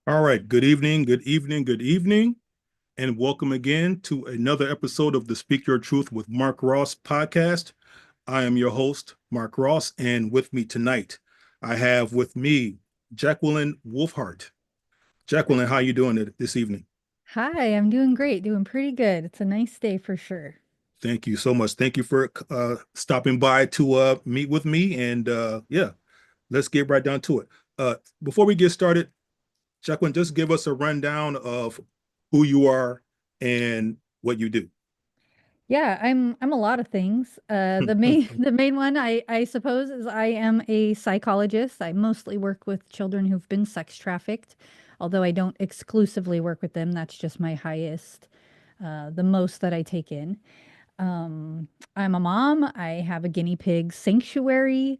All right. Good evening. Good evening. Good evening. And welcome again to another episode of the Speak Your Truth with Mark Ross podcast. I am your host, Mark Ross. And with me tonight, I have with me Jacquelynn Wolfheart. Jacquelynn, how are you doing this evening? Hi, I'm doing great, doing pretty good. It's a nice day for sure. Thank you so much. Thank you for stopping by to meet with me. And yeah, let's get right down to it. Before we get started, Jacqueline, just give us a rundown of who you are and what you do. Yeah, I'm a lot of things. The main the main one I suppose is I am a psychologist. I mostly work with children who've been sex trafficked, although I don't exclusively work with them. That's just my highest, the most that I take in. Um, I'm a mom. I have a guinea pig sanctuary.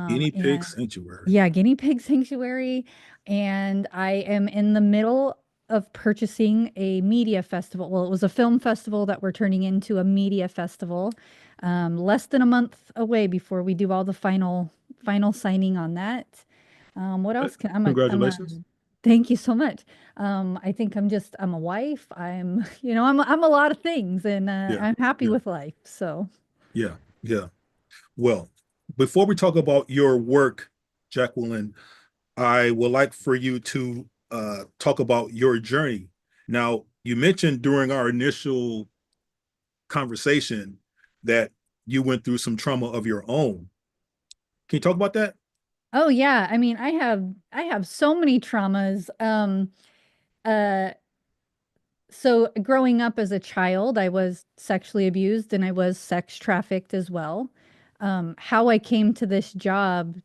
Guinea pig And sanctuary. yeah, guinea pig sanctuary. And I am in the middle of purchasing a media festival. Well, it was a film festival that we're turning into a media festival. Less than a month away before we do all the final signing on that. What else can I'm a Congratulations. thank you so much. I think I'm a wife. I'm a lot of things and Yeah, I'm happy yeah, with life. So yeah, yeah. Well, before we talk about your work, Jacqueline, I would like for you to talk about your journey. Now, you mentioned during our initial conversation that you went through some trauma of your own. Can you talk about that? oh yeah, I mean I have so many traumas. Uh so growing up as a child, I was sexually abused and I was sex trafficked as well. How I came to this job,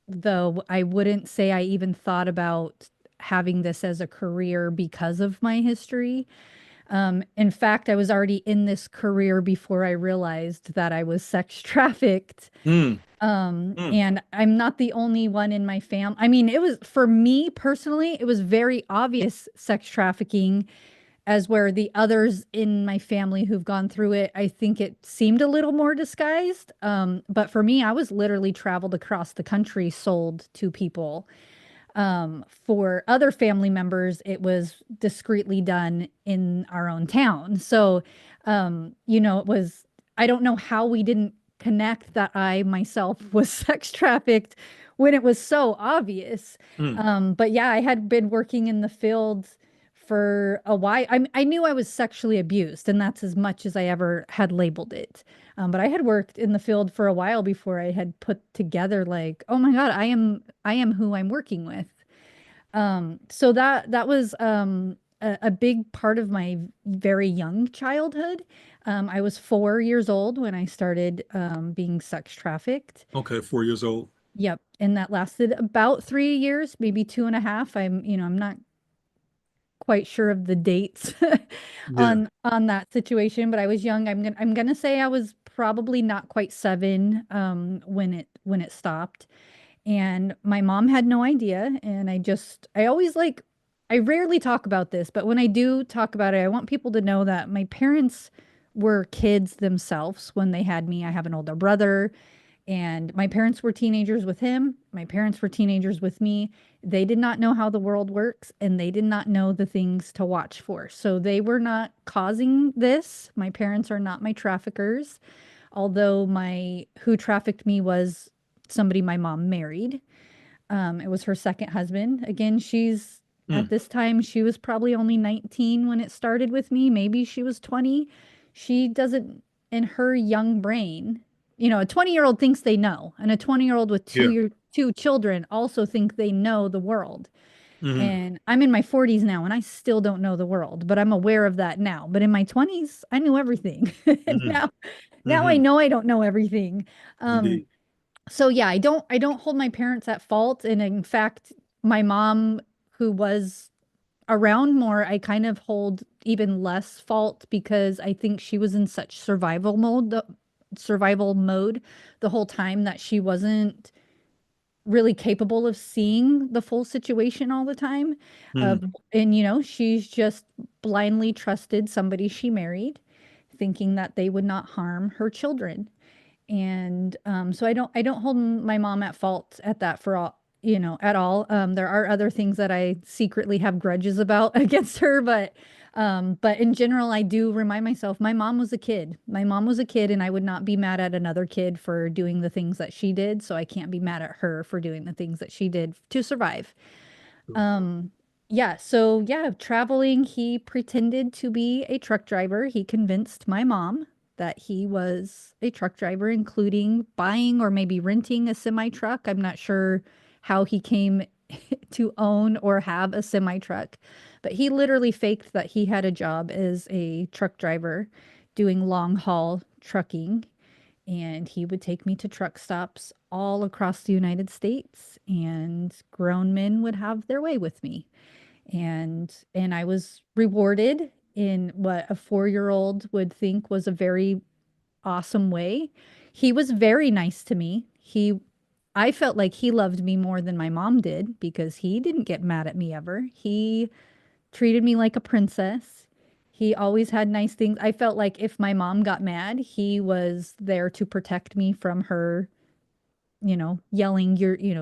though, I wouldn't say I even thought about having this as a career because of my history. In fact, I was already in this career before I realized that I was sex trafficked. Mm, mm, And I'm not the only one in my fam. I mean, it was for me personally, it was very obvious sex trafficking, as where the others in my family who've gone through it, I think it seemed a little more disguised. But for me, I was literally traveled across the country, sold to people. For other family members, it was discreetly done in our own town. So, it was, I don't know how we didn't connect that I myself was sex trafficked when it was so obvious. mm. But yeah, I had been working in the field for a while. I knew I was sexually abused, and that's as much as I ever had labeled it. But I had worked in the field for a while before I had put together like, oh my God, I am who I'm working with. So that was a big part of my very young childhood. I was 4 years old when I started being sex trafficked. Okay, 4 years old. Yep, and that lasted about 3 years, maybe two and a half. I'm not quite sure of the dates Yeah. on that situation, but I was young. I'm gonna say I was probably not quite seven when it stopped. And my mom had no idea. And I always like, I rarely talk about this, but when I do talk about it, I want people to know that my parents were kids themselves when they had me. I have an older brother, and my parents were teenagers with him. My parents were teenagers with me. They did not know how the world works and they did not know the things to watch for. So they were not causing this. My parents are not my traffickers, although my who trafficked me was somebody my mom married. It was her second husband. Again, she's at Mm. this time, she was probably only 19 when it started with me. Maybe she was 20. She doesn't, in her young brain, a 20-year-old thinks they know, and a 20-year-old with Yeah. two children also think they know the world. Hmm. And I'm in my 40s now, and I still don't know the world, but I'm aware of that now. But in my 20s, I knew everything. And Hmm. now I Hmm. know I don't know everything. Um, Indeed. so yeah, I don't hold my parents at fault. And in fact, my mom, who was around more, I kind of hold even less fault because I think she was in such survival mode the whole time that she wasn't really capable of seeing the full situation all the time. Mm. Of and she's just blindly trusted somebody she married, thinking that they would not harm her children. And so I don't hold my mom at fault at that for all. at all. There are other things that I secretly have grudges about against her, but in general, I do remind myself my mom was a kid. My mom was a kid, and I would not be mad at another kid for doing the things that she did. So I can't be mad at her for doing the things that she did to survive. Um, yeah, so yeah, traveling, he pretended to be a truck driver. He convinced my mom that he was a truck driver, including buying or maybe renting a semi truck. I'm not sure how he came to own or have a semi truck, but he literally faked that he had a job as a truck driver doing long haul trucking. And he would take me to truck stops all across the United States, and grown men would have their way with me. And I was rewarded in what a 4-year-old would think was a very awesome way. He was very nice to me. I felt like he loved me more than my mom did because he didn't get mad at me ever. He treated me like a princess. He always had nice things. I felt like if my mom got mad, he was there to protect me from her, yelling,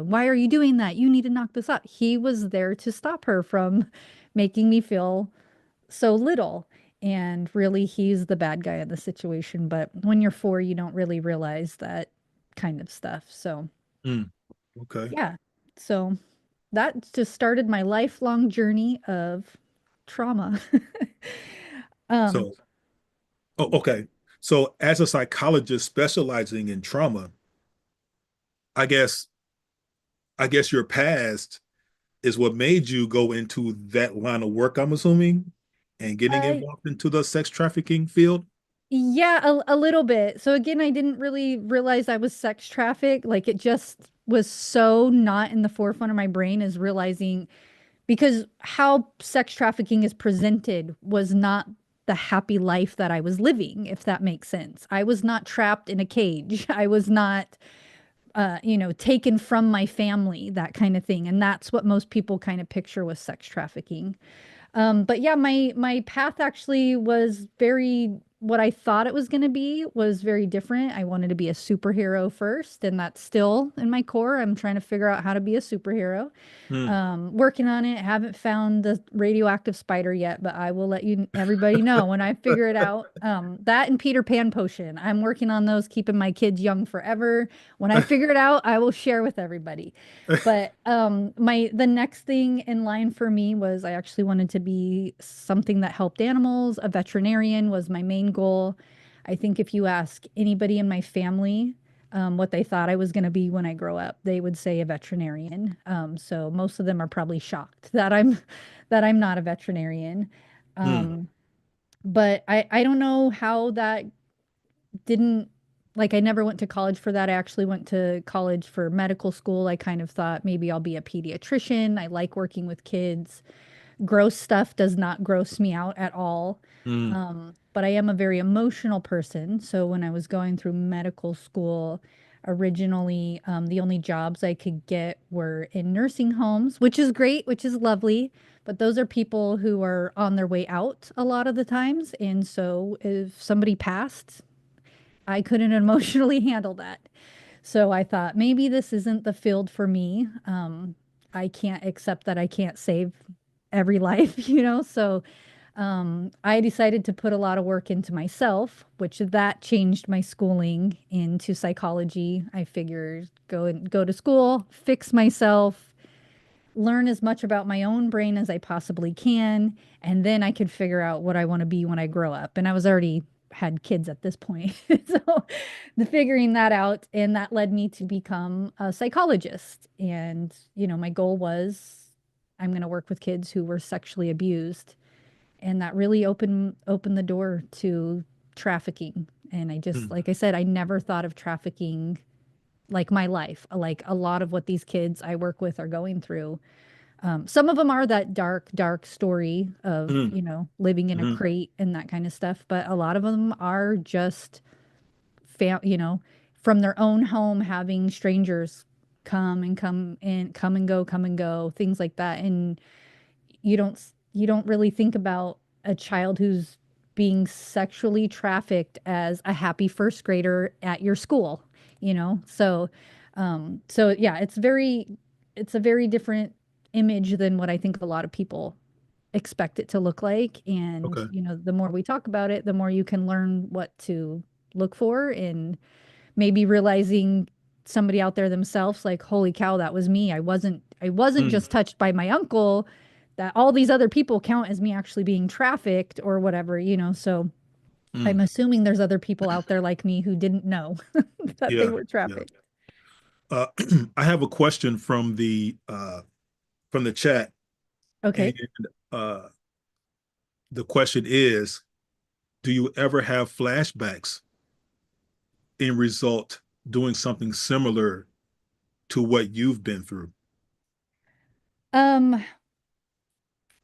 why are you doing that? You need to knock this up. He was there to stop her from making me feel so little. And really, he's the bad guy in the situation. But when you're 4, you don't really realize that kind of stuff. So, Mm, okay. yeah. So that just started my lifelong journey of trauma. Um, So, oh, okay. So, as a psychologist specializing in trauma, I guess, I guess your past is what made you go into that line of work, I'm assuming, and getting I involved into the sex trafficking field. Yeah, a little bit. So again, I didn't really realize I was sex trafficked. Like it just was so not in the forefront of my brain as realizing because how sex trafficking is presented was not the happy life that I was living, if that makes sense. I was not trapped in a cage. I was not taken from my family, that kind of thing. And that's what most people kind of picture with sex trafficking. But yeah, my path actually was very what I thought it was going to be was very different. I wanted to be a superhero first, and that's still in my core. I'm trying to figure out how to be a superhero. Mm. Working on it. Haven't found the radioactive spider yet, but I will let everybody know when I figure it out. That and Peter Pan potion. I'm working on those, keeping my kids young forever. When I figure it out, I will share with everybody. But my the next thing in line for me was I actually wanted to be something that helped animals. A veterinarian was my main goal. I think if you ask anybody in my family what they thought I was going to be when I grow up, they would say a veterinarian. So most of them are probably shocked that I'm not a veterinarian. Mm. Um, but I don't know how that didn't like I never went to college for that. I actually went to college for medical school. I kind of thought maybe I'll be a pediatrician. I like working with kids. Gross stuff does not gross me out at all. Mm. But I am a very emotional person. So when I was going through medical school, originally, the only jobs I could get were in nursing homes, which is great, which is lovely. But those are people who are on their way out a lot of the times. And so if somebody passed, I couldn't emotionally handle that. So I thought maybe this isn't the field for me. I can't accept that I can't save every life, So I decided to put a lot of work into myself, which that changed my schooling into psychology. I figured go to school, fix myself, learn as much about my own brain as I possibly can, and then I could figure out what I want to be when I grow up. And I was already had kids at this point. So the figuring that out, and that led me to become a psychologist. And, my goal was I'm going to work with kids who were sexually abused. And that really opened the door to trafficking. And I just, Mm. like I said, I never thought of trafficking like my life, like a lot of what these kids I work with are going through. Some of them are that dark, dark story of, Mm. living in a Mm. crate and that kind of stuff. But a lot of them are just, from their own home, having strangers come and go, things like that. And you don't really think about a child who's being sexually trafficked as a happy first grader at your school. So yeah, it's a very different image than what I think a lot of people expect it to look like. And, Okay. you know, the more we talk about it, the more you can learn what to look for and maybe realizing somebody out there themselves like, holy cow, that was me. I wasn't Mm, just touched by my uncle, that all these other people count as me actually being trafficked or whatever, you know. So I'm mm. assuming there's other people out there like me who didn't know that they Yeah. were Yeah. trafficked. Uh, I have a question from the chat, and Okay. uh, the question is, do you ever have flashbacks in result doing something similar to what you've been through? Um,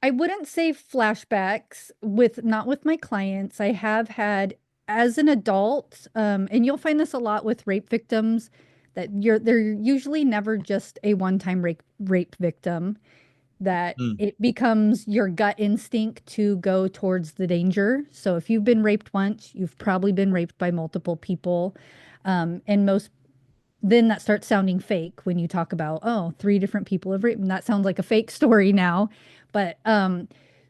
I wouldn't say flashbacks with not with my clients. I have had as an adult, and you'll find this a lot with rape victims, that they're usually never just a one-time rape victim, that Mm, it becomes your gut instinct to go towards the danger. So if you've been raped once, you've probably been raped by multiple people. And most then that starts sounding fake when you talk about, oh, three different people have raped, and that sounds like a fake story now. But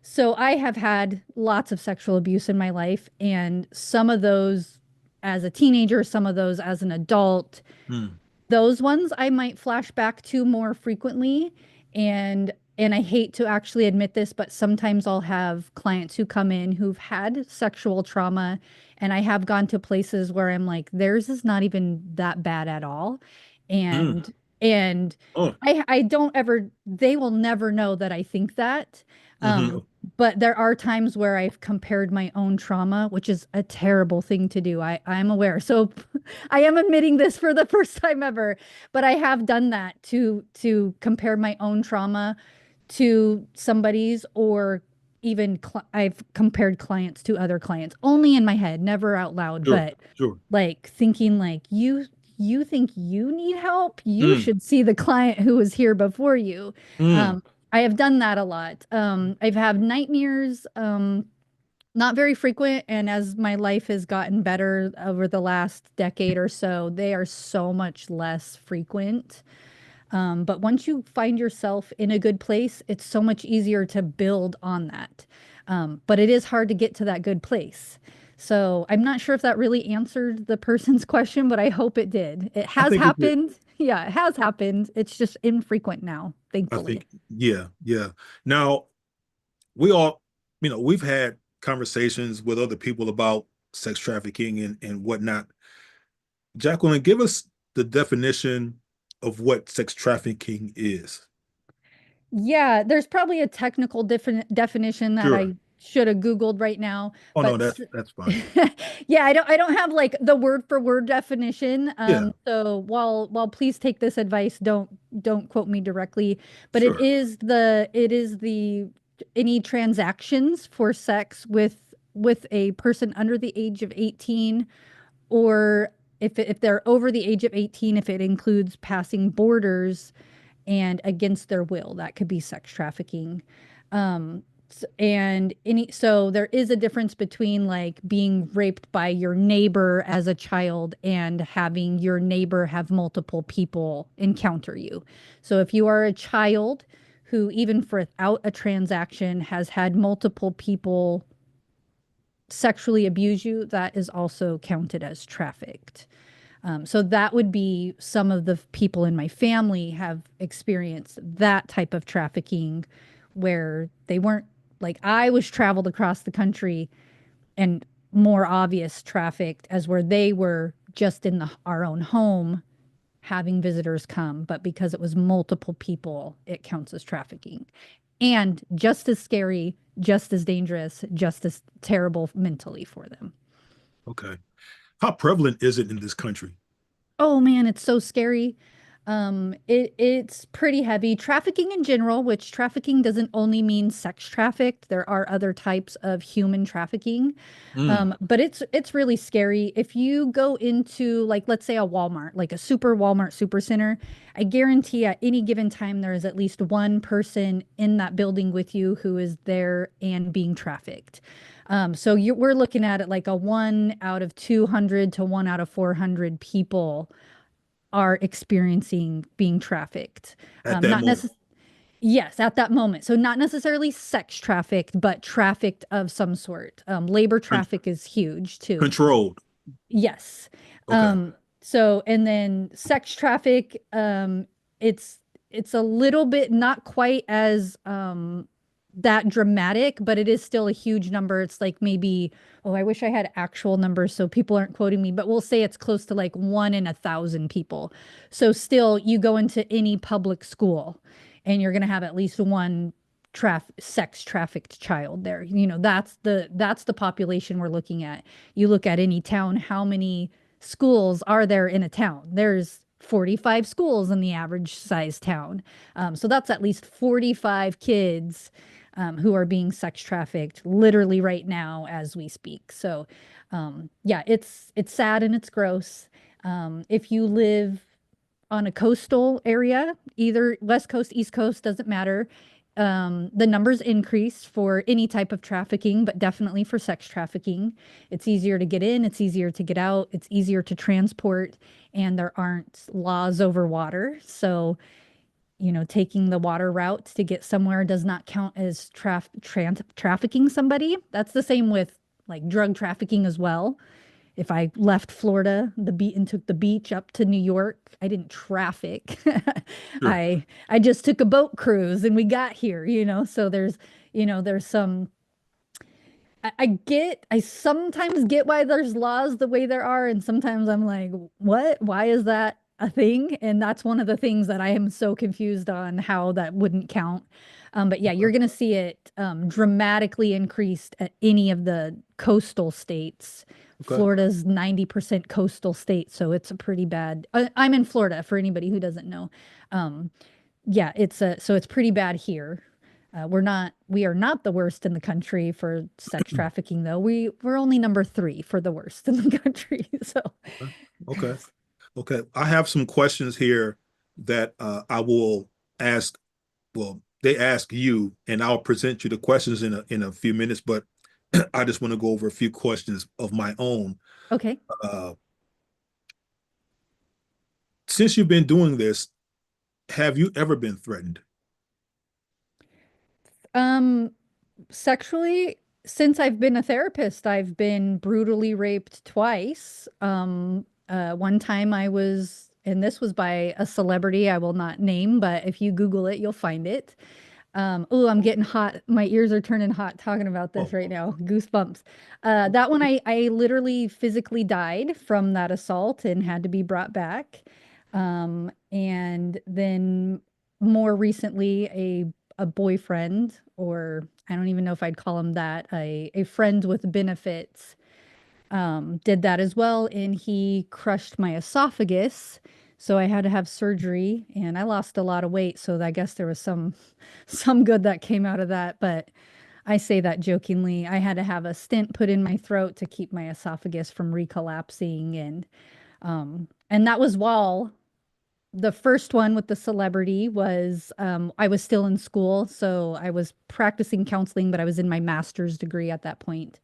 so I have had lots of sexual abuse in my life, and some of those as a teenager, some of those as an adult. mm, Those ones I might flash back to more frequently. And I hate to actually admit this, but sometimes I'll have clients who come in who've had sexual trauma, and I have gone to places where I'm like, theirs is not even that bad at all. mm. And Oh, I don't ever, they will never know that I think that. hmm. But there are times where I've compared my own trauma, which is a terrible thing to do. I'm aware. So I am admitting this for the first time ever, but I have done that to compare my own trauma to somebody's, or even I've compared clients to other clients only in my head, never out loud, Sure, but sure. like thinking like you think you need help, you Mm, should see the client who was here before you. mm, um I have done that a lot. I've had nightmares, not very frequent, and as my life has gotten better over the last decade or so, they are so much less frequent. But once you find yourself in a good place, it's so much easier to build on that. But it is hard to get to that good place. So I'm not sure if that really answered the person's question, but I hope it did. It I has think it did. happened. Yeah, it has happened. It's just infrequent now, I thankfully. think, yeah, yeah. Now, we all, we've had conversations with other people about sex trafficking and whatnot. Jacqueline, give us the definition of what sex trafficking is. Yeah, there's probably a technical definition that Sure. I should have Googled right now, Oh no, but that's fine. yeah, I don't have like the word for word definition. Yeah, So while please take this advice, don't quote me directly, but sure. it is the any transactions for sex with a person under the age of 18, or if they're over the age of 18, if it includes passing borders and against their will. That could be sex trafficking. And any, so there is a difference between like being raped by your neighbor as a child and having your neighbor have multiple people encounter you. So if you are a child who, even without a transaction, has had multiple people sexually abuse you, that is also counted as trafficked. So that would be some of the people in my family have experienced that type of trafficking, where they weren't like I was traveled across the country and more obvious trafficked as where they were just in our own home having visitors come, but because it was multiple people, it counts as trafficking. And just as scary, just as dangerous, just as terrible mentally for them. Okay. How prevalent is it in this country? Oh man, it's so scary. It's pretty heavy. Trafficking in general, which trafficking doesn't only mean sex trafficked. There are other types of human trafficking. Mm, But it's really scary. If you go into like let's say a Walmart, like a super Walmart super center, I guarantee at any given time there is at least one person in that building with you who is there and being trafficked. So we're looking at it like a 1 out of 200 to 1 out of 400 people are experiencing being trafficked. at that Not moment. necessarily, yes, at that moment. So not necessarily sex trafficked, but trafficked of some sort. Labor Con- traffic is huge too. Controlled. Yes. Okay. So and then sex traffic, it's it's a little bit not quite as that dramatic, but it is still a huge number. It's like maybe, oh, I wish I had actual numbers so people aren't quoting me, but we'll say it's close to like 1 in 1,000 people. So still you go into any public school and you're gonna have at least one sex trafficked child there. You know, that's the population we're looking at. You look at any town, how many schools are there in a town? There's 45 schools in the average size town. So that's at least 45 kids who are being sex trafficked literally right now as we speak. So yeah, it's sad and it's gross. If you live on a coastal area, either West Coast, East Coast, doesn't matter. The numbers increase for any type of trafficking, but definitely for sex trafficking. It's easier to get in, it's easier to get out, it's easier to transport, and there aren't laws over water. So, you know, taking the water route to get somewhere does not count as trafficking somebody. That's the same with like drug trafficking as well. If I left Florida, the beat and took the beach up to New York, I didn't traffic. Sure. I just took a boat cruise and we got here, you know. So there's, you know, there's some I sometimes get why there's laws the way there are, and sometimes I'm like, what? Why is that a thing? And that's one of the things that I am so confused on how that wouldn't count. But yeah, you're gonna see it dramatically increased at any of the coastal states. Okay. Florida's 90% coastal state, so it's a pretty bad. I'm in Florida for anybody who doesn't know. Um, yeah, so it's pretty bad here. We are not the worst in the country for sex trafficking, though. We're only number 3 for the worst in the country. So, Okay. Okay. I have some questions here that I will ask. Well, they ask you, and I'll present you the questions in a few minutes. But I just want to go over a few questions of my own. okay. Uh, since you've been doing this, have you ever been threatened? Um, Sexually, since I've been a therapist, I've been brutally raped twice. One time I was, and this was by a celebrity I will not name, but if you Google it, you'll find it. Oh, I'm getting hot. My ears are turning hot talking about this Oh, right now. Goosebumps. That one, I literally physically died from that assault and had to be brought back. And then more recently, a boyfriend, or I don't even know if I'd call him that, a friend with benefits, did that as well, and he crushed my esophagus. So I had to have surgery, and I lost a lot of weight. So I guess there was some good that came out of that. But I say that jokingly. I had to have a stent put in my throat to keep my esophagus from recollapsing, and that was while the first one with the celebrity was I was still in school, so I was practicing counseling, but I was in my master's degree at that point.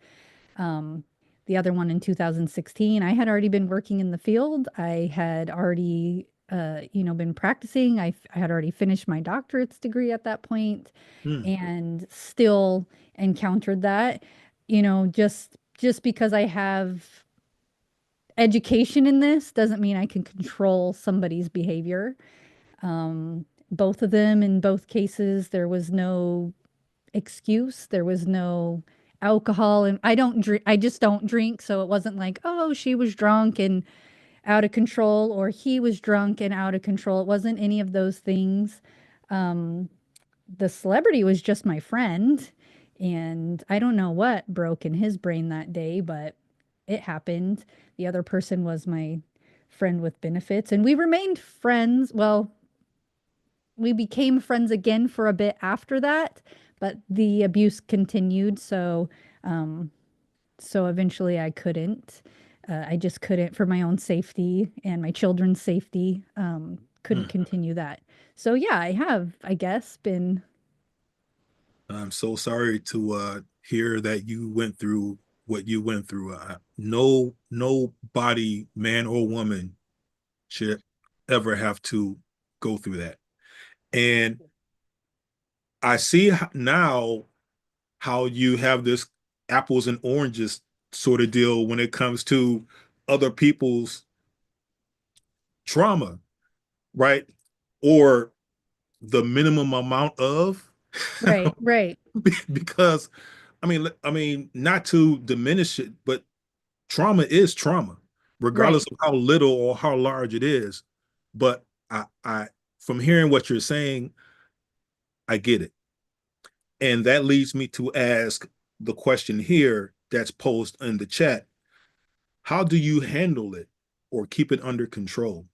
Um, the other one in 2016, I had already been working in the field. I had already, been practicing. I had already finished my doctorate's degree at that point, hmm. and still encountered that. Just because I have education in this doesn't mean I can control somebody's behavior. Both of them, in both cases, there was no excuse. There was no alcohol, and I don't drink. I just don't drink. So it wasn't like, oh, she was drunk and out of control, or he was drunk and out of control. It wasn't any of those things. Um, the celebrity was just my friend, and I don't know what broke in his brain that day, but it happened. The other person was my friend with benefits, and we remained friends. Well, we became friends again for a bit after that, but the abuse continued. Um, so eventually I couldn't. I just couldn't, for my own safety and my children's safety, couldn't Hmm. continue that. So yeah, I have, I guess, been. I'm so sorry to hear that you went through what you went through. No, nobody, man or woman, should. ever have to go through that. And I see now how you have this apples and oranges sort of deal when it comes to other people's trauma, right? Or the minimum amount of Right, right, because I mean, not to diminish it, but trauma is trauma, regardless right. of how little or how large it is. But I from hearing what you're saying, I get it. And that leads me to ask the question here that's posed in the chat. How do you handle it or keep it under control?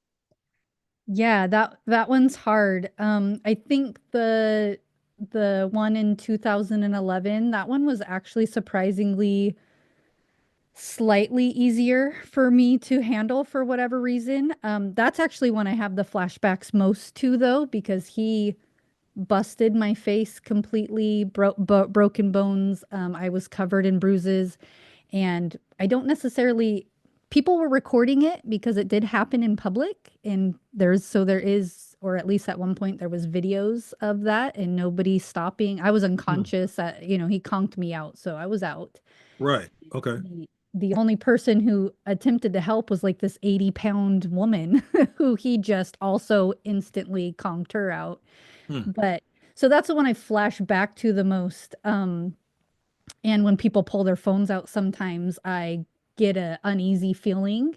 Yeah, that one's hard. I think the one in 2011, that one was actually surprisingly slightly easier for me to handle for whatever reason. That's actually when I have the flashbacks most to, though, because he busted my face completely, broken bones. I was covered in bruises, and I don't necessarily, people were recording it because it did happen in public, and there is, or at least at one point there was videos of that, and nobody stopping. I was Hmm. unconscious. He conked me out, so I was out. Right. Okay. The only person who attempted to help was like this 80-pound woman who he just also instantly conked her out. Hmm. But so that's the one I flash back to the most. And when people pull their phones out, sometimes I get a uneasy feeling.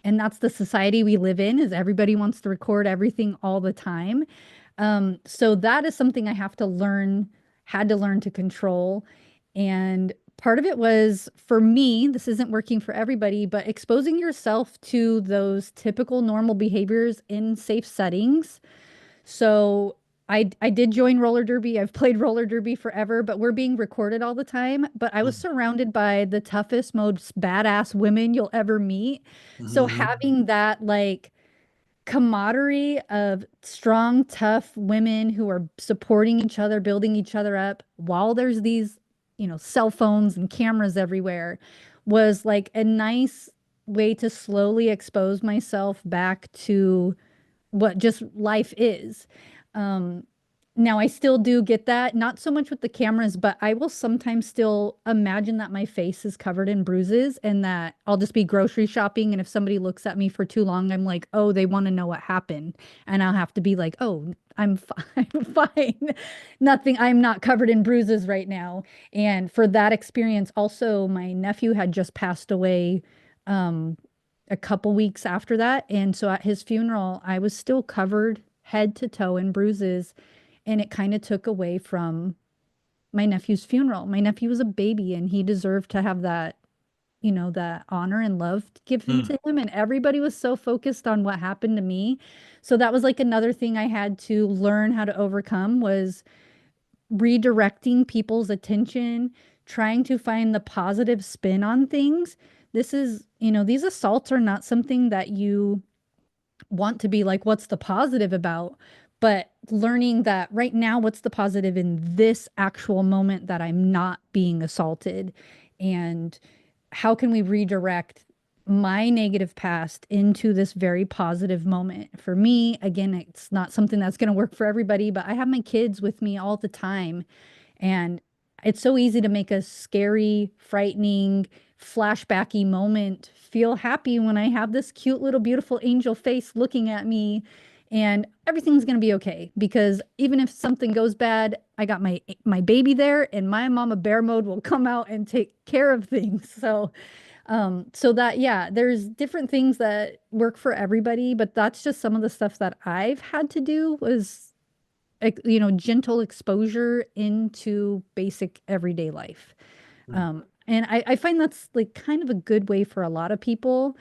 And that's the society we live in, is everybody wants to record everything all the time. So that is something I have to learn, had to learn to control. And part of it was for me, this isn't working for everybody, but exposing yourself to those typical normal behaviors in safe settings. So I did join roller derby. I've played roller derby forever, but we're being recorded all the time. But I was Hmm. surrounded by the toughest, most badass women you'll ever meet. So Hmm. having that like camaraderie of strong, tough women who are supporting each other, building each other up while there's these, cell phones and cameras everywhere was like a nice way to slowly expose myself back to what just life is. Um, Now I still do get that, not so much with the cameras, but I will sometimes still imagine that my face is covered in bruises and that I'll just be grocery shopping. And if somebody looks at me for too long, I'm like, oh, they want to know what happened. And I'll have to be like, oh, I'm fine. I'm fine. Nothing, I'm not covered in bruises right now. And for that experience, also, my nephew had just passed away. Um, a couple weeks after that. And so at his funeral, I was still covered head to toe in bruises. And it kind of took away from my nephew's funeral. My nephew was a baby and he deserved to have that, that honor and love given Hmm. to him. And everybody was so focused on what happened to me. So that was like another thing I had to learn how to overcome was redirecting people's attention, trying to find the positive spin on things. This is, these assaults are not something that you want to be like, what's the positive about? But learning that right now, what's the positive in this actual moment that I'm not being assaulted? And how can we redirect my negative past into this very positive moment? For me, again, it's not something that's going to work for everybody, but I have my kids with me all the time. And it's so easy to make a scary, frightening, flashbacky moment feel happy when I have this cute little beautiful angel face looking at me and everything's going to be okay because even if something goes bad, I got my baby there and my mama bear mode will come out and take care of things. So that yeah, there's different things that work for everybody, but that's just some of the stuff that I've had to do was gentle exposure into basic everyday life. Hmm. And I find that's like kind of a good way for a lot of people,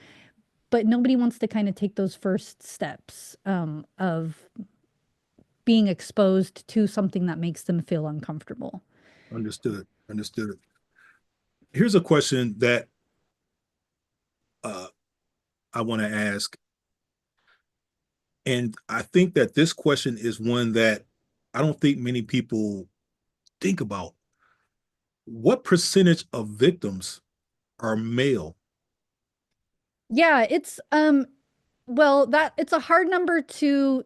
but nobody wants to kind of take those first steps of being exposed to something that makes them feel uncomfortable. Understood. Understood. Here's a question that uh, I want to ask. And I think that this question is one that I don't think many people think about. What percentage of victims are male? Yeah, it's well, that it's a hard number to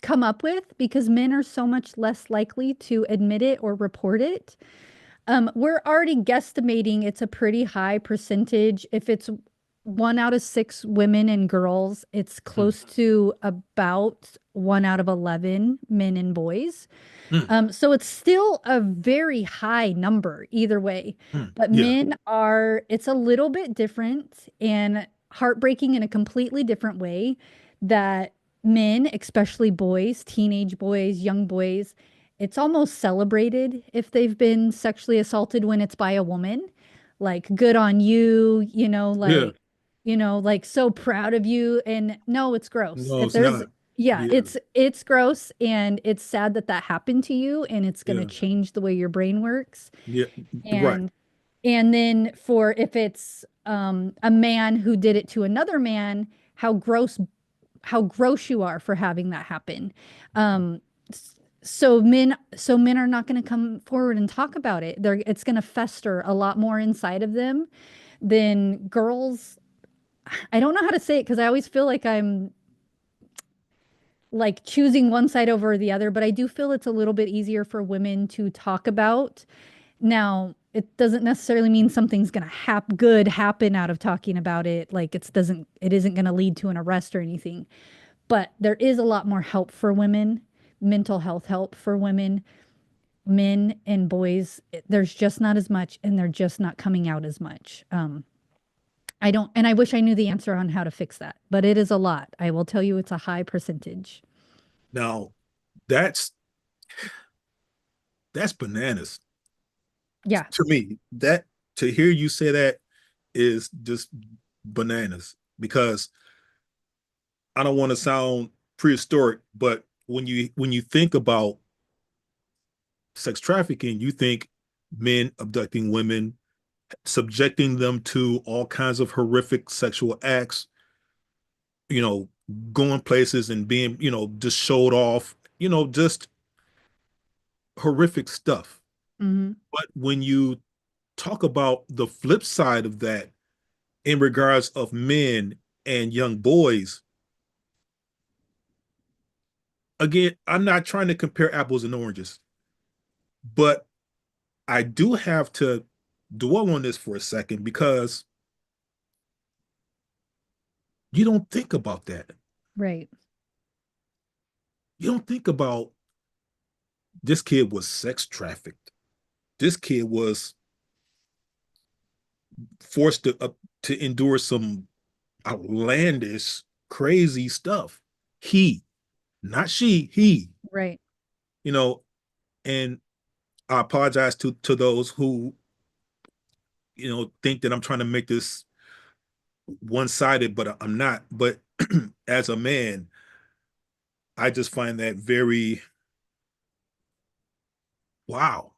come up with because men are so much less likely to admit it or report it. We're already guesstimating it's a pretty high percentage. If it's 1 out of 6 women and girls, it's Mm, close to about 1 out of 11 men and boys. mm, So it's still a very high number either way. But yeah, men are, it's a little bit different and heartbreaking in a completely different way that men, especially boys, teenage boys, young boys, it's almost celebrated if they've been sexually assaulted when it's by a woman. Like, good on you, yeah. like so proud of you. And no, it's gross. No, If it's there's, not. yeah, Yeah, it's gross and it's sad that that happened to you and it's going to yeah, change the way your brain works. yeah. Right. And then for if it's a man who did it to another man, how gross you are for having that happen. Um, so men are not going to come forward and talk about it. It's going to fester a lot more inside of them than girls. I don't know how to say it because I always feel like I'm like choosing one side over the other, but I do feel it's a little bit easier for women to talk about. Now, it doesn't necessarily mean something's going to good happen out of talking about it. Like it isn't going to lead to an arrest or anything. But there is a lot more help for women, mental health help for women, men and boys. There's just not as much, and they're just not coming out as much. I don't, and I wish I knew the answer on how to fix that, but it is a lot. I will tell you it's a high percentage. Now, that's that's bananas Yeah, to me. That to hear you say that is just bananas because I don't want to sound prehistoric, but when you think about sex trafficking, you think men abducting women, subjecting them to all kinds of horrific sexual acts, you know, going places and being, just showed off, just horrific stuff. hmm, But when you talk about the flip side of that in regards of men and young boys, again, I'm not trying to compare apples and oranges, but I do have to dwell on this for a second because you don't think about that. right. You don't think about this kid was sex trafficked. This kid was forced to endure some outlandish, crazy stuff. He, not she, he, Right. you know, and I apologize to those who, think that I'm trying to make this one-sided, but I'm not. But as a man, I just find that very wow.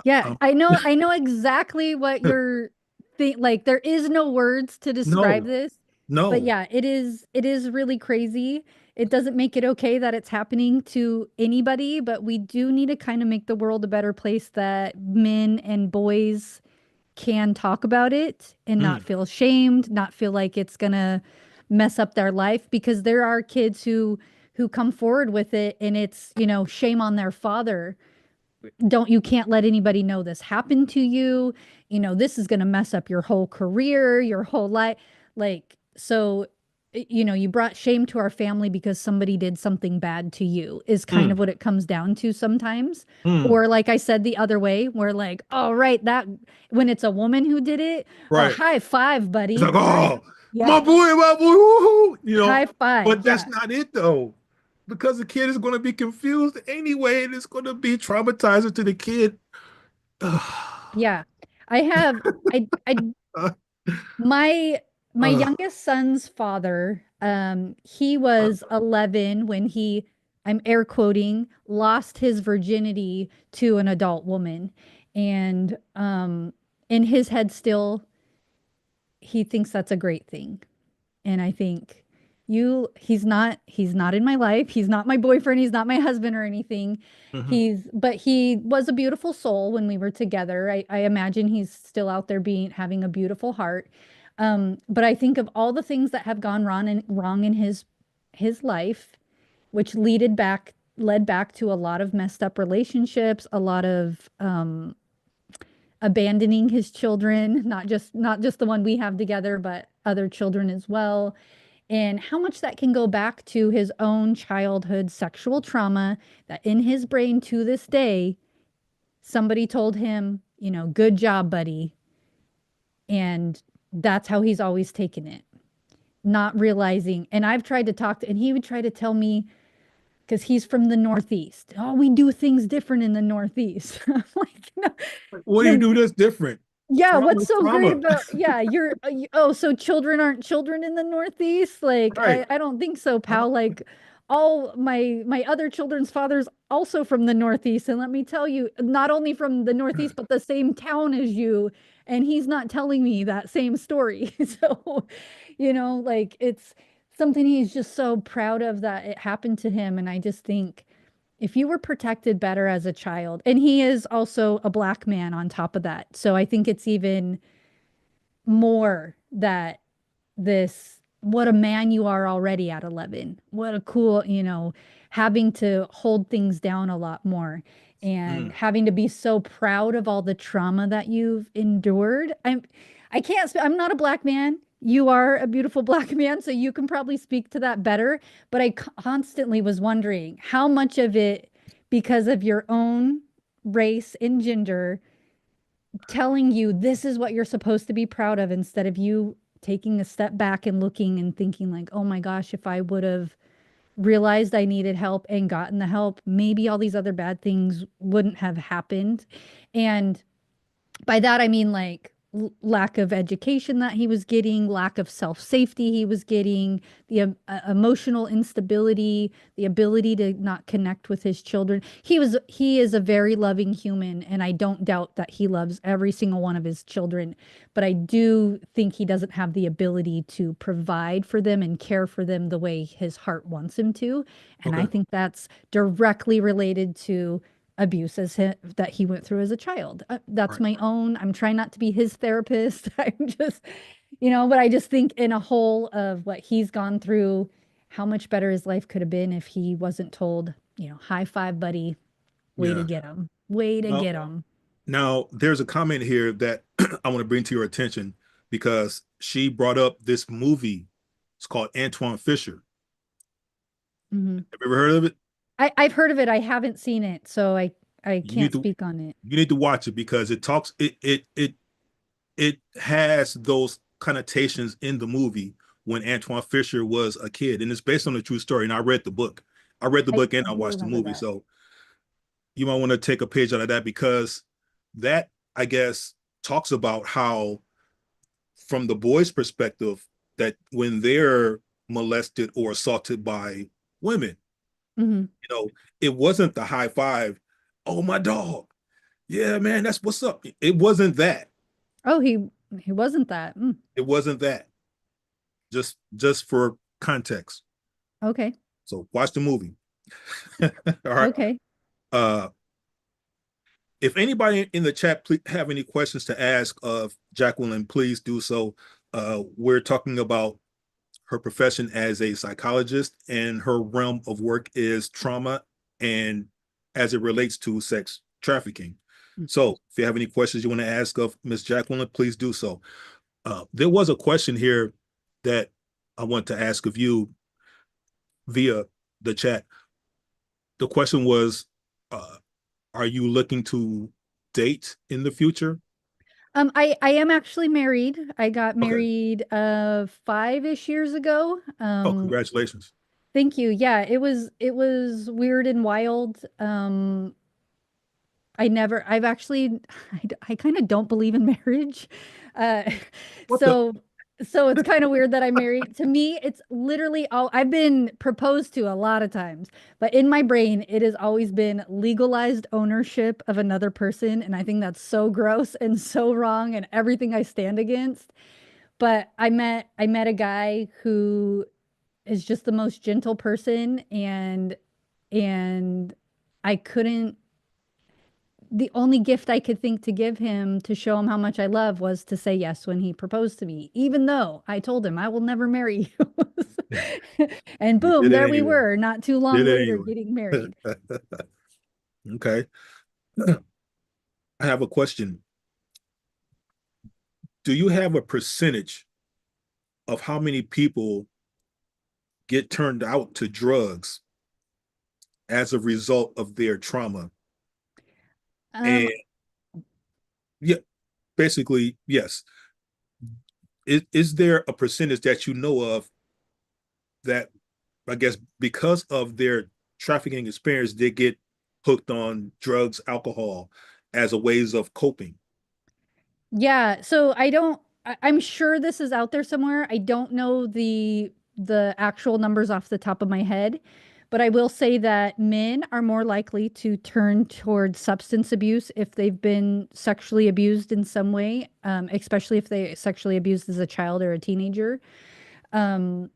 Yeah, Um, I know exactly what you're think like there is no words to describe no, this. But no. yeah, it is really crazy. It doesn't make it okay that it's happening to anybody, but we do need to kind of make the world a better place that men and boys can talk about it and not Mm, feel shamed, not feel like it's gonna mess up their life because there are kids who come forward with it and it's, shame on their father. Don't You can't let anybody know this happened to you. This is going to mess up your whole career, your whole life. Like, so, you brought shame to our family because somebody did something bad to you, is kind of mm, what it comes down to sometimes. mm. Or, like I said, the other way, where like, oh, right, that when it's a woman who did it, oh, Right. high five, It's buddy. like, oh, Yeah, my boy, woohoo, high five. but that's Yeah. not it though. Because the kid is going to be confused anyway, and it's going to be traumatizing to the kid. Yeah. I have, I My my Uh, youngest son's father, he was 11 when I'm air quoting, lost his virginity to an adult woman. And in his head still, he thinks that's a great thing. And I think he's not in my life. He's not my boyfriend. He's not my husband or anything. mhm. But he was a beautiful soul when we were together. I imagine he's still out there having a beautiful heart. But I think of all the things that have gone wrong in his life, which led back to a lot of messed up relationships, a lot of abandoning his children, not just the one we have together, but other children as well. And how much that can go back to his own childhood sexual trauma that in his brain to this day, somebody told him, good job, buddy. And that's how he's always taken it, not realizing. And I've tried to talk to, and he would try to tell me, because he's from the Northeast. Oh, we do things different in the Northeast. I'm like, no, What do you no, do that's different? yeah, Trauma what's is so great trauma. about, yeah, oh, so children aren't children in the Northeast? Like, Right. I don't think so, Uh, pal. Like, all my other children's fathers also from the Northeast. And let me tell you, not only from the Northeast, but the same town as you. And he's not telling me that same story. So, like it's something he's just so proud of that it happened to him. And I just think if you were protected better as a child, and he is also a black man on top of that. So I think it's even more that what a man you are already at 11. What a cool, having to hold things down a lot more and mm, having to be so proud of all the trauma that you've endured. I can't, I'm not a black man. You are a beautiful black man, so you can probably speak to that better. But I constantly was wondering how much of it, because of your own race and gender, telling you this is what you're supposed to be proud of instead of you taking a step back and looking and thinking like, oh my gosh, if I would have realized I needed help and gotten the help, maybe all these other bad things wouldn't have happened. And by that, I mean like lack of education that he was getting, lack of self-safety he was getting, the emotional instability, the ability to not connect with his children. He is a very loving human, and I don't doubt that he loves every single one of his children, but I do think he doesn't have the ability to provide for them and care for them the way his heart wants him to. And I okay. think that's directly related to abuse that he went through as a child. That's Right. my own. I'm trying not to be his therapist. I'm just, but I just think in a whole of what he's gone through, how much better his life could have been if he wasn't told, high five, buddy, way to Yeah. get him, way to Now, get him. now there's a comment here that I want to bring to your attention because she brought up this movie. It's called Antoine Fisher. Hmm. Have you ever heard of it? I've heard of it. I haven't seen it, so I You need can't to speak on it. you need to watch it because it has those connotations in the movie when Antoine Fisher was a kid, and it's based on a true story. And I read the book. I read the book and I I do watched the remember movie. that. So you might want to take a page out of that because that, I guess, talks about how, from the boy's perspective, that when they're molested or assaulted by women, Hmm. you know, it wasn't the high five. Oh, my dog. Yeah, man, that's what's up. It wasn't that. Oh, he wasn't that. Mm, It wasn't that. Just for context. okay. So watch the movie. All right. Okay. Uh, if anybody in the chat please have any questions to ask of Jacquelynn, please do so. We're talking about her profession as a psychologist, and her realm of work is trauma and as it relates to sex trafficking. So if you have any questions you want to ask of Miss Jacquelynn, please do so. There was a question here that I want to ask of you via the chat. The question was, uh, are you looking to date in the future? I am actually married. I got Okay. married 5-ish years ago. Oh, congratulations. Thank you. Yeah, it was weird and wild. I've actually I kind of don't believe in marriage. Uh What the? so so it's kind of weird that I'm married. To me, it's literally all I've been proposed to a lot of times, but in my brain, it has always been legalized ownership of another person, and I think that's so gross and so wrong and everything I stand against. But I met a guy who is just the most gentle person, and I couldn't the only gift I could think to give him to show him how much I love was to say yes when he proposed to me, even though I told him I will never marry you. And You boom, did it there we anyway. were, not too Did long it later, anyway. getting married. Okay. I have a question. Do you have a percentage of how many people get turned out to drugs as a result of their trauma? And Um, yeah, basically, yes. Is there a percentage that you know of that, I guess, because of their trafficking experience, they get hooked on drugs, alcohol as a ways of coping? Yeah, so I'm sure this is out there somewhere. I don't know the actual numbers off the top of my head, but I will say that men are more likely to turn towards substance abuse if they've been sexually abused in some way, especially if they sexually abused as a child or a teenager. Um,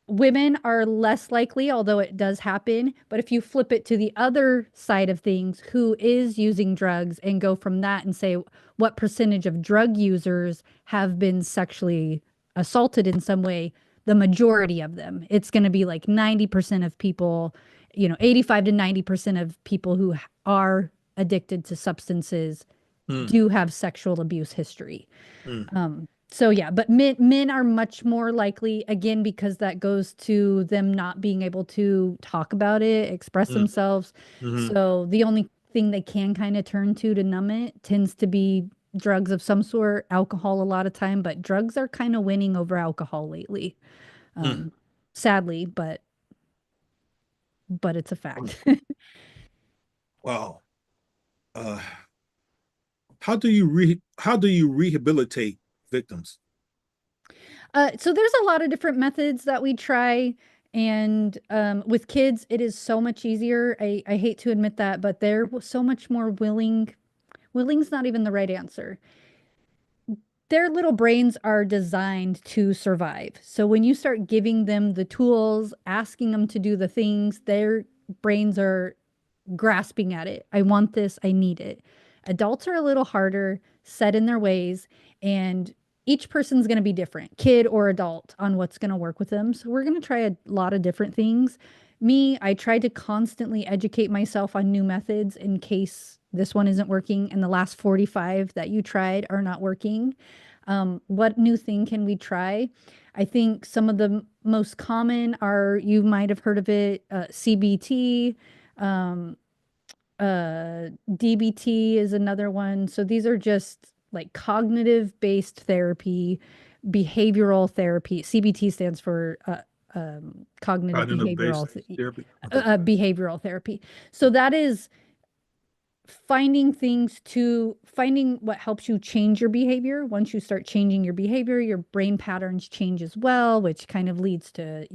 Women are less likely, although it does happen. But if you flip it to the other side of things, who is using drugs and go from that and say, what percentage of drug users have been sexually assaulted in some way? The majority of them. It's going to be like 90% of people, 85 to 90% of people who are addicted to substances Mm, do have sexual abuse history. mm, So yeah, but men are much more likely, again, because that goes to them not being able to talk about it, express mm, themselves. mm, So the only thing they can kind of turn to numb it tends to be drugs of some sort, alcohol a lot of time, but drugs are kind of winning over alcohol lately. mm. Um, Sadly, but it's a fact. Wow. Uh, how do you rehabilitate victims? So there's a lot of different methods that we try. And with kids, it is so much easier. I hate to admit that, but they're so much more willing. Willing's not even the right answer. Their little brains are designed to survive. So when you start giving them the tools, asking them to do the things, their brains are grasping at it. I want this, I need it. Adults are a little harder, set in their ways, and each person's going to be different, kid or adult, on what's going to work with them. So we're going to try a lot of different things. Me, I try to constantly educate myself on new methods in case this one isn't working and the last 45 that you tried are not working. What new thing can we try? I think some of the most common are, you might have heard of it, CBT. Um, DBT is another one. So these are just like cognitive based therapy, behavioral therapy. CBT stands for cognitive Cognitive based behavioral therapy. Okay. behavioral therapy. So that is finding what helps you change your behavior. Once you start changing your behavior, your brain patterns change as well, which kind of leads to,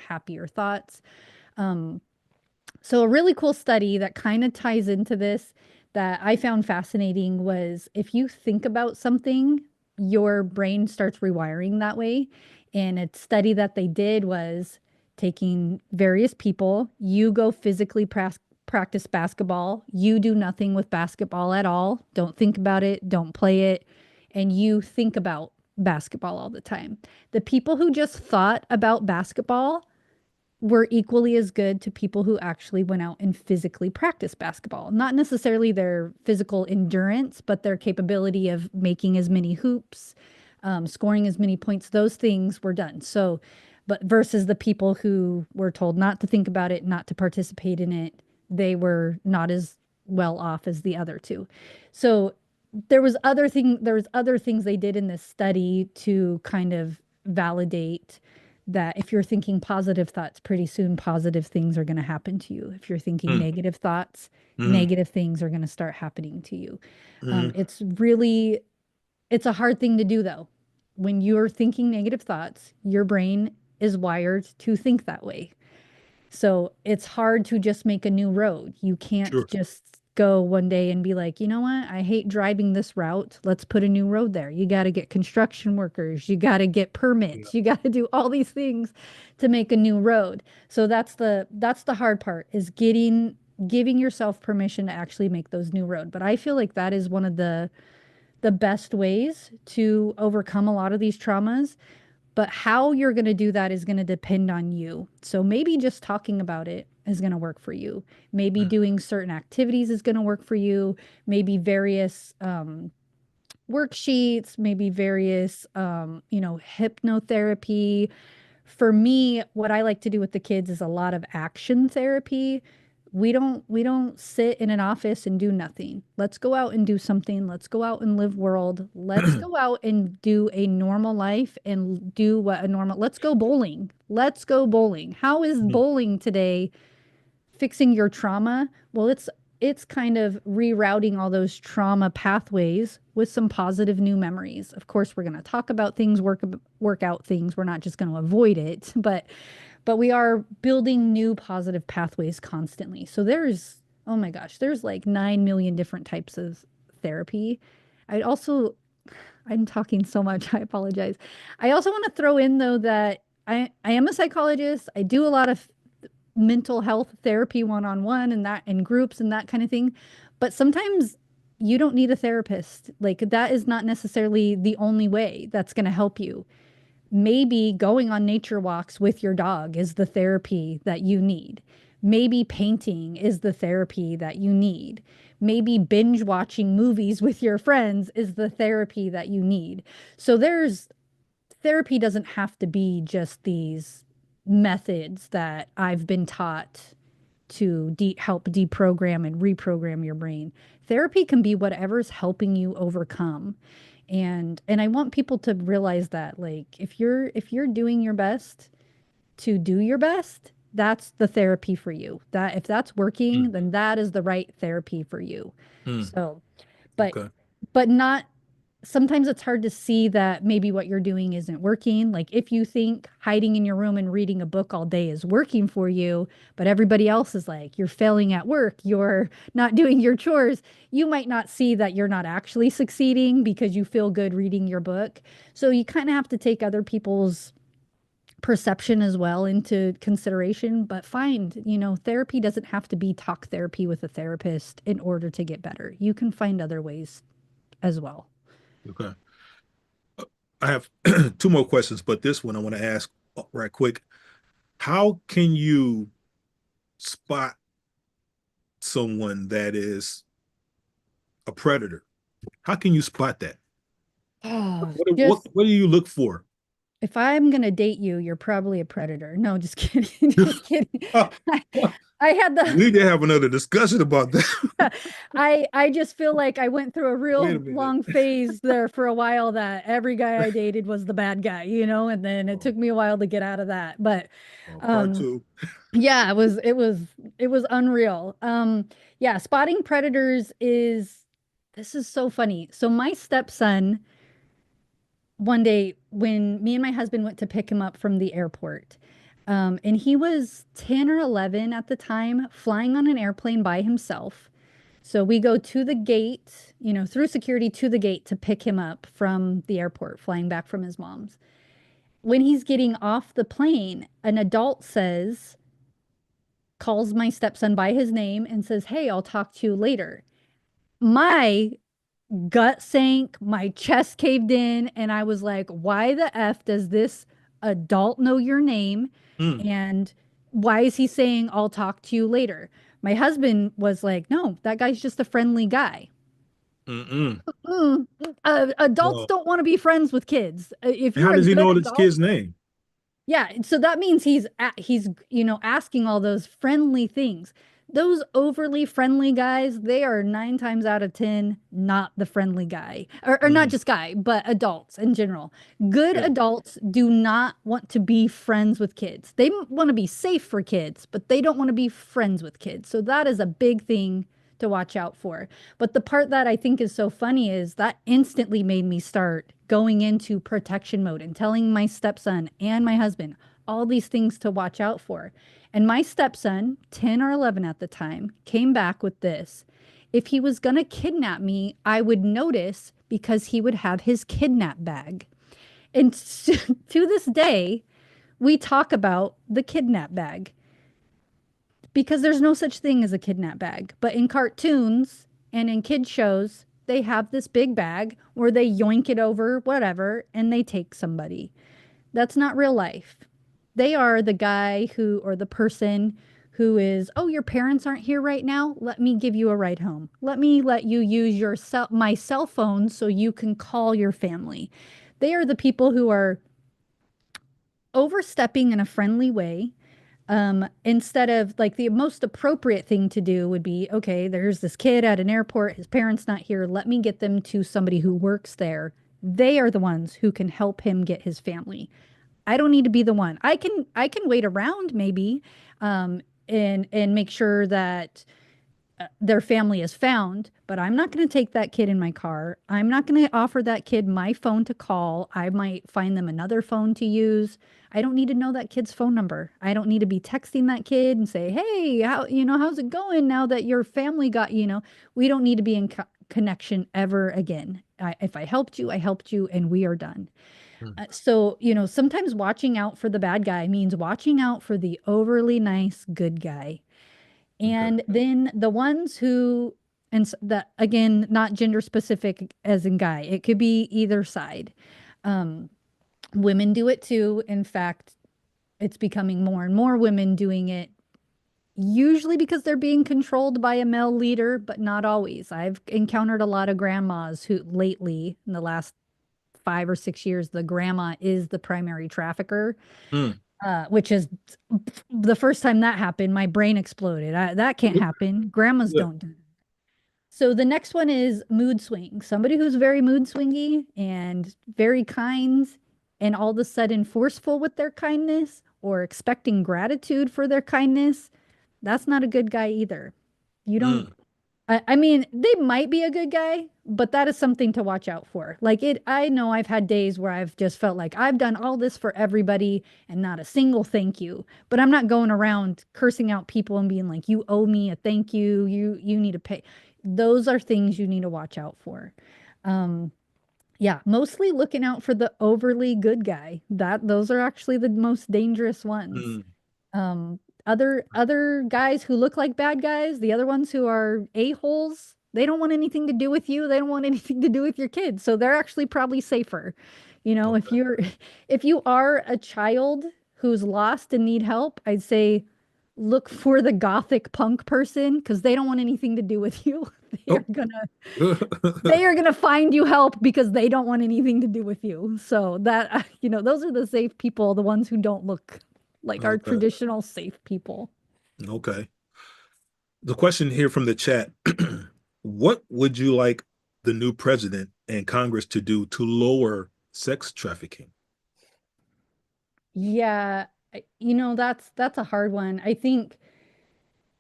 happier thoughts. Um, so, a really cool study that kind of ties into this that I found fascinating was, if you think about something, your brain starts rewiring that way. And a study that they did was taking various people, you go physically practice basketball, you do nothing with basketball at all, don't think about it, don't play it, and you think about basketball all the time. The people who just thought about basketball were equally as good to people who actually went out and physically practiced basketball. Not necessarily their physical endurance, but their capability of making as many hoops, scoring as many points. Those things were done. So, but versus the people who were told not to think about it, not to participate in it, they were not as well off as the other two. So there was other things they did in this study to kind of validate that if you're thinking positive thoughts, pretty soon positive things are going to happen to you. If you're thinking Mm, negative thoughts, mm, negative things are going to start happening to you. mm, It's a hard thing to do though. When you're thinking negative thoughts, your brain is wired to think that way. So it's hard to just make a new road. You can't sure. just go one day and be like, you know what? I hate driving this route. Let's put a new road there. You got to get construction workers. You got to get Yeah. permits. You got to do all these things to make a new road. So that's the hard part, is getting giving yourself permission to actually make those new road. But I feel like that is one of the best ways to overcome a lot of these traumas. But how you're going to do that is going to depend on you. So maybe just talking about it is going to work for you. Maybe doing certain activities is going to work for you. Maybe various worksheets, maybe various, hypnotherapy. For me, what I like to do with the kids is a lot of action therapy. We don't sit in an office and do nothing. Let's go out and do something. Let's go out and live world. Let's go out and do a normal life and do what a normal. Let's go bowling. Let's go bowling. How is bowling today fixing your trauma? Well, it's kind of rerouting all those trauma pathways with some positive new memories. Of course, we're going to talk about things, work out things. We're not just going to avoid it, but we are building new positive pathways constantly. So there's, oh my gosh, there's like 9 million different types of therapy. I'd also, I'm talking so much. I apologize. I also want to throw in though that I am a psychologist. I do a lot of mental health therapy one-on-one and that in groups and that kind of thing. But sometimes you don't need a therapist. Like that is not necessarily the only way that's going to help you. Maybe going on nature walks with your dog is the therapy that you need. Maybe painting is the therapy that you need. Maybe binge watching movies with your friends is the therapy that you need. So there's therapy doesn't have to be just these methods that I've been taught to help deprogram and reprogram your brain. Therapy can be whatever's helping you overcome. And I want people to realize that like if you're doing your best to do your best, that's the therapy for you. That if that's working, Mm, then that is the right therapy for you. mm, So, but okay. but not sometimes it's hard to see that maybe what you're doing isn't working. Like if you think hiding in your room and reading a book all day is working for you, but everybody else is like, you're failing at work, you're not doing your chores, you might not see that you're not actually succeeding because you feel good reading your book. So you kind of have to take other people's perception as well into consideration. But therapy doesn't have to be talk therapy with a therapist in order to get better. You can find other ways as well. Okay. I have two more questions, but this one I want to ask right quick. How can you spot someone that is a predator? How can you spot that? Oh, What what just what do you look for? if I'm gonna date you, you're probably a predator. No, just kidding. Just kidding. I, I had We the need to have another discussion about that. I just feel like I went through a Wait a real minute. long phase there for a while that every guy I dated was the bad guy, and then it Oh, took me a while to get out of that. But part um two. yeah, it was unreal. Yeah, spotting predators is this is so funny. So my stepson one day when me and my husband went to pick him up from the airport. And he was 10 or 11 at the time, flying on an airplane by himself. So we go to the gate, through security to the gate to pick him up from the airport, flying back from his mom's. When he's getting off the plane, an adult calls my stepson by his name and says, "Hey, I'll talk to you later." My gut sank, my chest caved in, and I was like, why the F does this adult know your name? Mm, And why is he saying, I'll talk to you later? My husband was like, no, that guy's just a friendly guy. mm-mm. Adults Well, don't want to be friends with kids. If how you're a does he good know this adult, kid's name? yeah, so that means he's asking all those friendly things. Those overly friendly guys, they are 9 times out of 10 not the friendly guy. Or not Mm, just guy, but adults in general. Good yeah. adults do not want to be friends with kids. They want to be safe for kids, but they don't want to be friends with kids. So that is a big thing to watch out for. But the part that I think is so funny is that instantly made me start going into protection mode and telling my stepson and my husband all these things to watch out for. And my stepson, 10 or 11 at the time, came back with this. If he was going to kidnap me, I would notice because he would have his kidnap bag. And to this day, we talk about the kidnap bag. because there's no such thing as a kidnap bag. But in cartoons and in kid shows, they have this big bag where they yoink it over whatever and they take somebody. That's not real life. They are the guy who, or the person who is, oh, your parents aren't here right now. Let me give you a ride home. Let you use my cell phone so you can call your family. They are the people who are overstepping in a friendly way. Instead of like the most appropriate thing to do would be, okay, there's this kid at an airport, his parents not here. Let me get them to somebody who works there. They are the ones who can help him get his family. I don't need to be the one. I can wait around maybe, and make sure that their family is found, but I'm not going to take that kid in my car. I'm not going to offer that kid my phone to call. I might find them another phone to use. I don't need to know that kid's phone number. I don't need to be texting that kid and say, "Hey, how's it going now that your family got." We don't need to be in connection ever again. If I helped you, I helped you, and we are done. Mm. So, sometimes watching out for the bad guy means watching out for the overly nice good guy. Okay. And then the ones who, and that again, not gender specific as in guy, it could be either side. Um, Women do it too. In fact, it's becoming more and more women doing it, usually because they're being controlled by a male leader, but not always. I've encountered a lot of grandmas who lately, in the last 5 or 6 years, the grandma is the primary trafficker, Mm. which is the first time that happened, my brain exploded. That can't happen. Grandmas Yeah. don't do that. So the next one is mood swing. Somebody who's very mood swingy and very kind, and all of a sudden forceful with their kindness or expecting gratitude for their kindness. That's not a good guy either. You don't Mm. I mean, they might be a good guy, but that is something to watch out for. I know I've had days where I've just felt like I've done all this for everybody and not a single thank you. But I'm not going around cursing out people and being like, you owe me a thank you. You need to pay. Those are things you need to watch out for. Um, yeah, mostly looking out for the overly good guy. Those are actually the most dangerous ones. Mm. Um, other guys who look like bad guys, the other ones who are a-holes, they don't want anything to do with you. They don't want anything to do with your kids. So they're actually probably safer. If Okay. you are a child who's lost and need help, I'd say look for the gothic punk person because they don't want anything to do with you. They are Oh. gonna they are gonna find you help because they don't want anything to do with you. So those are the safe people, the ones who don't look like our Okay. traditional safe people. Okay. The question here from the chat: what would you like the new president and Congress to do to lower sex trafficking? Yeah, that's a hard one. I think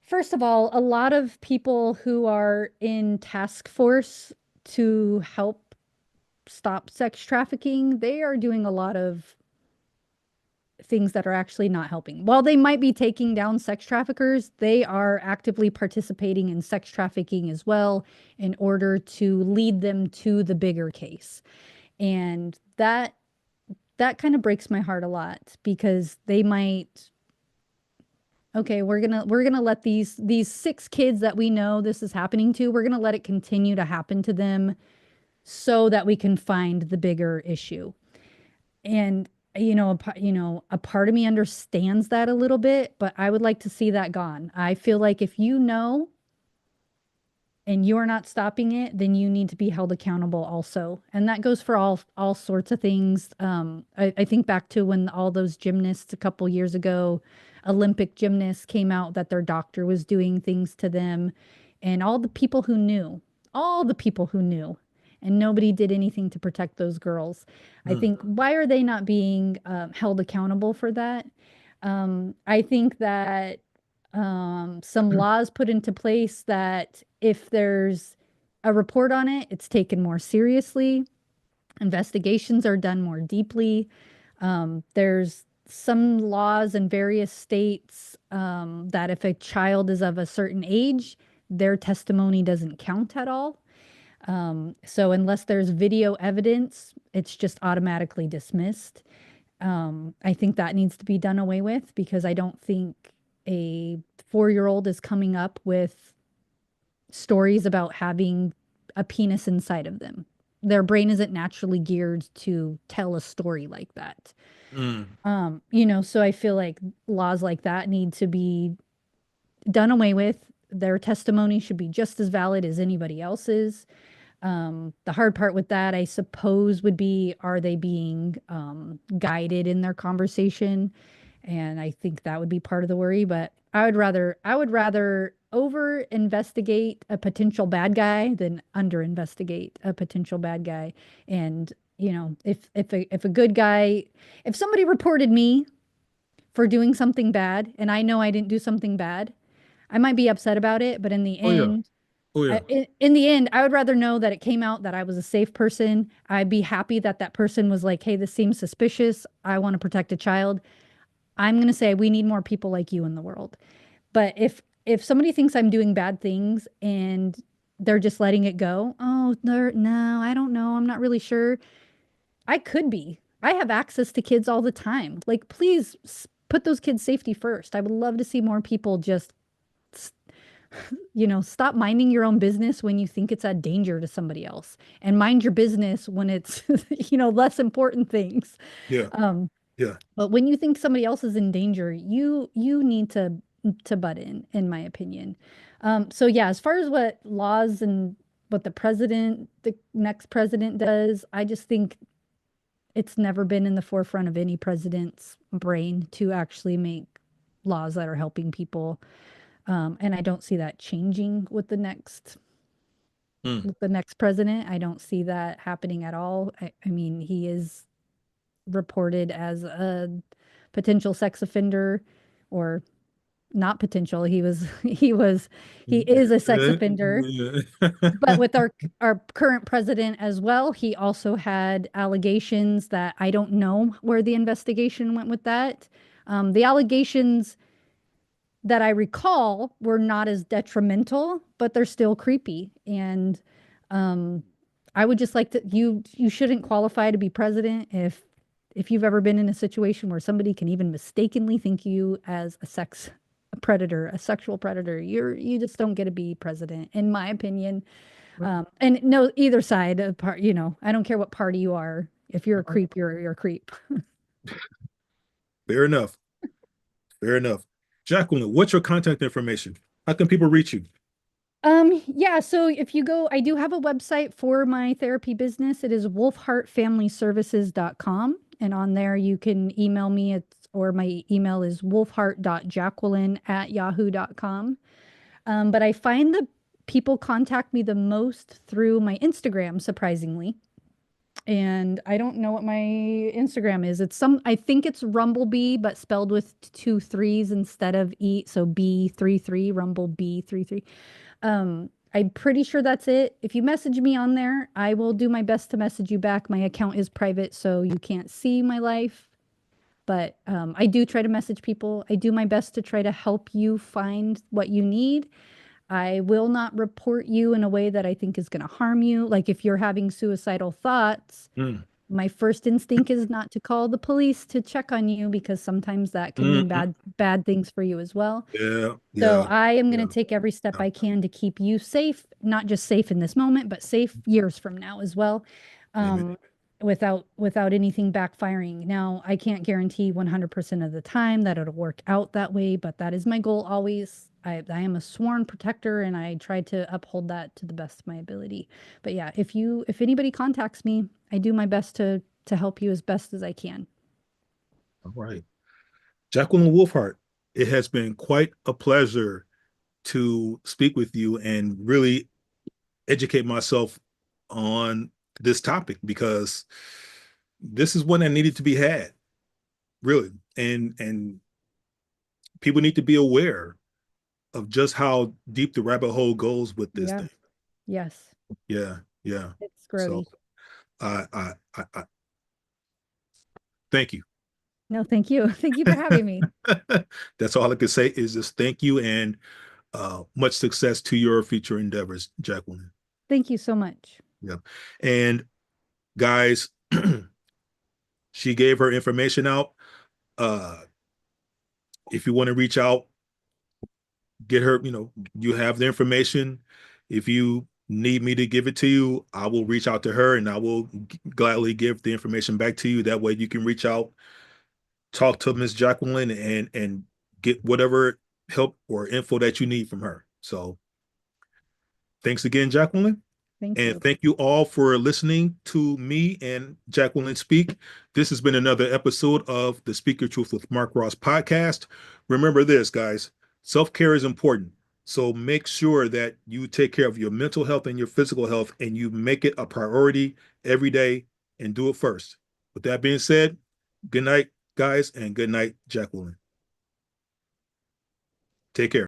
first of all, a lot of people who are in task force to help stop sex trafficking, they are doing a lot of things that are actually not helping. While they might be taking down sex traffickers, they are actively participating in sex trafficking as well in order to lead them to the bigger case. And that kind of breaks my heart a lot because they might, okay, we're going to let these 6 kids that we know this is happening to, we're going to let it continue to happen to them so that we can find the bigger issue. And a part of me understands that a little bit, but I would like to see that gone. I feel like if you know and you're not stopping it, then you need to be held accountable also. And that goes for all sorts of things. I think back to when all those gymnasts a couple years ago, Olympic gymnasts came out that their doctor was doing things to them, and all the people who knew, and nobody did anything to protect those girls. I Mm. think why are they not being held accountable for that? I think that some laws put into place that if there's a report on it, it's taken more seriously. Investigations are done more deeply. There's some laws in various states that if a child is of a certain age, their testimony doesn't count at all. So unless there's video evidence, it's just automatically dismissed. I think that needs to be done away with because I don't think a 4-year-old is coming up with stories about having a penis inside of them. Their brain isn't naturally geared to tell a story like that. Mm. So I feel like laws like that need to be done away with. Their testimony should be just as valid as anybody else's. The hard part with that, I suppose, would be, are they being guided in their conversation? And I think that would be part of the worry. But I would rather over investigate a potential bad guy than under investigate a potential bad guy. And if a good guy, if somebody reported me for doing something bad, and I know I didn't do something bad, I might be upset about it. But in the Oh yeah. end, Oh yeah. in the end, I would rather know that it came out that I was a safe person. I'd be happy that that person was like, hey, this seems suspicious. I want to protect a child. I'm going to say we need more people like you in the world. But if somebody thinks I'm doing bad things and they're just letting it go, oh, no, I don't know. I'm not really sure. I could be. I have access to kids all the time. Like, please put those kids' safety first. I would love to see more people just stop minding your own business when you think it's a danger to somebody else and mind your business when it's, less important things. Yeah. Um, Yeah. but when you think somebody else is in danger, you need to butt in my opinion. So yeah, as far as what laws and what the next president does, I just think it's never been in the forefront of any president's brain to actually make laws that are helping people. And I don't see that changing Mm. with the next president. I don't see that happening at all. I mean, he is reported as a potential sex offender, or not potential. He is a sex offender. But with our current president as well, he also had allegations that I don't know where the investigation went with that. The allegations that I recall were not as detrimental, but they're still creepy. And um, I would just like to you shouldn't qualify to be president if you've ever been in a situation where somebody can even mistakenly think you as a sex predator, a sexual predator. You just don't get to be president, in my opinion. And no, either side of part, I don't care what party you are. If you're a creep, you're a creep. Fair enough. Fair enough. Jacqueline, what's your contact information? How can people reach you? Yeah, so if you go, I do have a website for my therapy business. It is wolfheartfamilyservices.com. And on there you can email me or my email is wolfheart.jacqueline@yahoo.com. But I find that people contact me the most through my Instagram, surprisingly. And I don't know what my Instagram is. I think it's Rumblebee, but spelled with two threes instead of E. So B33, Rumblebee33. I'm pretty sure that's it. If you message me on there, I will do my best to message you back. My account is private, so you can't see my life. But I do try to message people. I do my best to try to help you find what you need. I will not report you in a way that I think is going to harm you. Like if you're having suicidal thoughts, Mm. my first instinct is not to call the police to check on you because sometimes that can mean Mm-mm. bad things for you as well. Yeah. So Yeah. I am Yeah. going to take every step Yeah. I can to keep you safe, not just safe in this moment, but safe years from now as well, Amen. um, without anything backfiring. Now, I can't guarantee 100% of the time that it'll work out that way, but that is my goal always. I am a sworn protector and I try to uphold that to the best of my ability. But yeah, if anybody contacts me, I do my best to help you as best as I can. All right. Jacqueline Wolfheart, it has been quite a pleasure to speak with you and really educate myself on this topic because this is one that needed to be had, really. And people need to be aware of just how deep the rabbit hole goes with this Yeah. thing. Yes. Yeah, yeah. It's So grody. I thank you. No, thank you. Thank you for having me. That's all I can say is just thank you and much success to your future endeavors, Jacqueline. Thank you so much. Yeah. And guys, she gave her information out. Uh, if you want to reach out, get her, you have the information. If you need me to give it to you, I will reach out to her and I will gladly give the information back to you. That way you can reach out, talk to Miss Jacquelynn and get whatever help or info that you need from her. So thanks again, Jacquelynn. Thank And you. thank you all for listening to me and Jacquelynn speak. This has been another episode of the Speak Your Truth with Mark Ross podcast. Remember this, guys, self-care is important. So make sure that you take care of your mental health and your physical health and you make it a priority every day and do it first. With that being said, good night, guys, and good night, Jacquelynn. Take care.